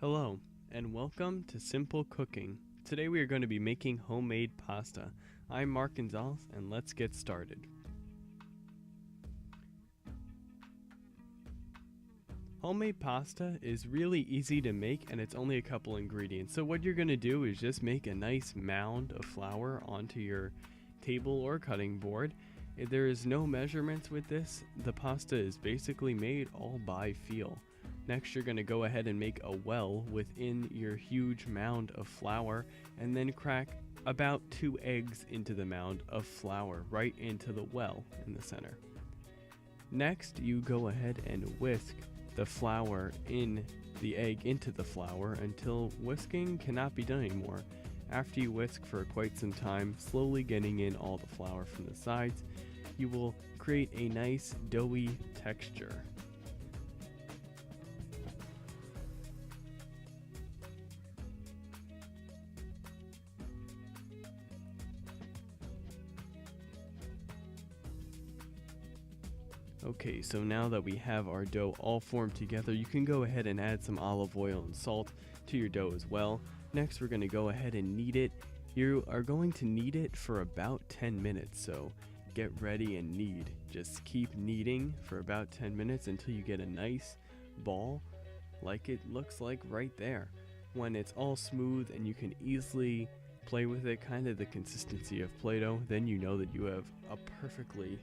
Hello, and welcome to Simple Cooking. Today we are going to be making homemade pasta. I'm Mark Gonzalez, and let's get started. Homemade pasta is really easy to make, and it's only a couple ingredients. So what you're going to do is just make a nice mound of flour onto your table or cutting board. There is no measurements with this. The pasta is basically made all by feel. Next, you're going to go ahead and make a well within your huge mound of flour, and then crack about 2 eggs into the mound of flour right into the well in the center. Next, you go ahead and whisk the flour in the egg into the flour until whisking cannot be done anymore. After you whisk for quite some time, slowly getting in all the flour from the sides, you will create a nice doughy texture. Okay, so now that we have our dough all formed together, you can go ahead and add some olive oil and salt to your dough as well. Next, we're going to go ahead and knead it. You are going to knead it for about 10 minutes, so get ready and knead. Just keep kneading for about 10 minutes until you get a nice ball like it looks like right there. When it's all smooth and you can easily play with it, kind of the consistency of Play-Doh, then you know that you have a perfectly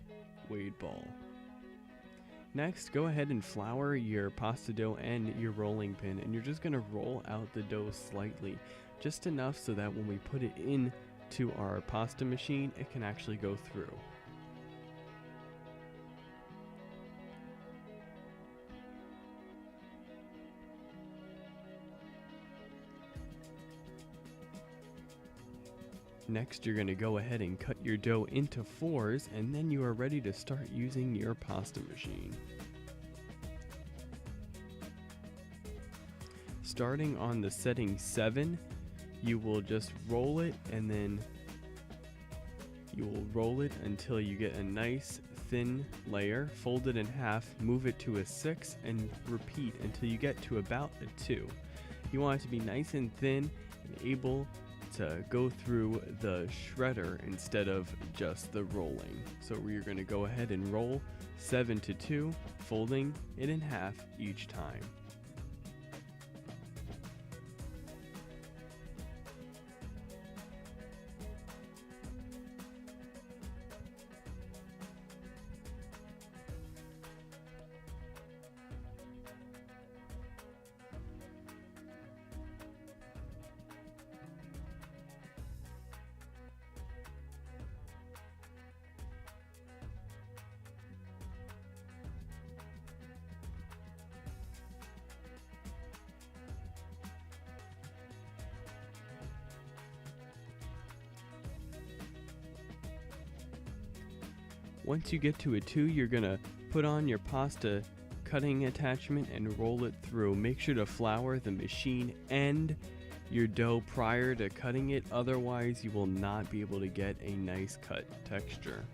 weighed ball. Next, go ahead and flour your pasta dough and your rolling pin, and you're just going to roll out the dough slightly, just enough so that when we put it into our pasta machine, it can actually go through. Next, you're going to go ahead and cut your dough into 4s, and then you are ready to start using your pasta machine. Starting on the setting 7, you will just roll it, and then you will roll it until you get a nice thin layer, fold it in half, move it to a 6, and repeat until you get to about a 2. You want it to be nice and thin and able to go through the shredder instead of just the rolling. So we're going to go ahead and roll 7 to 2, folding it in half each time. Once you get to a 2, you're going to put on your pasta cutting attachment and roll it through. Make sure to flour the machine and your dough prior to cutting it, otherwise you will not be able to get a nice cut texture.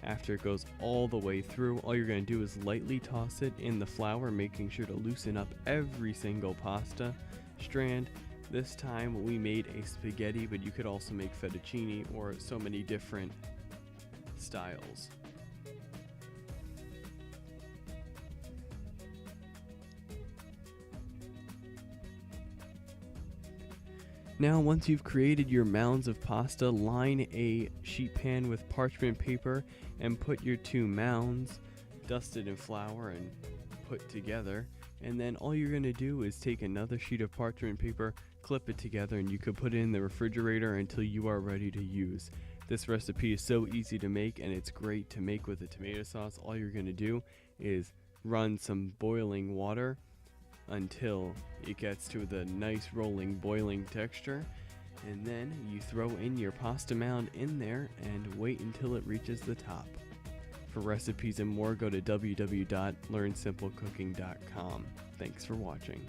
After it goes all the way through, all you're going to do is lightly toss it in the flour, making sure to loosen up every single pasta strand. This time we made a spaghetti, but you could also make fettuccine or so many different styles. Now, once you've created your mounds of pasta, line a sheet pan with parchment paper and put your 2 mounds dusted in flour and put together. And then all you're going to do is take another sheet of parchment paper, clip it together, and you can put it in the refrigerator until you are ready to use. This recipe is so easy to make, and it's great to make with a tomato sauce. All you're going to do is run some boiling water until it gets to the nice rolling boiling texture, and then you throw in your pasta mound in there and wait until it reaches the top. For recipes and more, go to www.learnsimplecooking.com. Thanks for watching.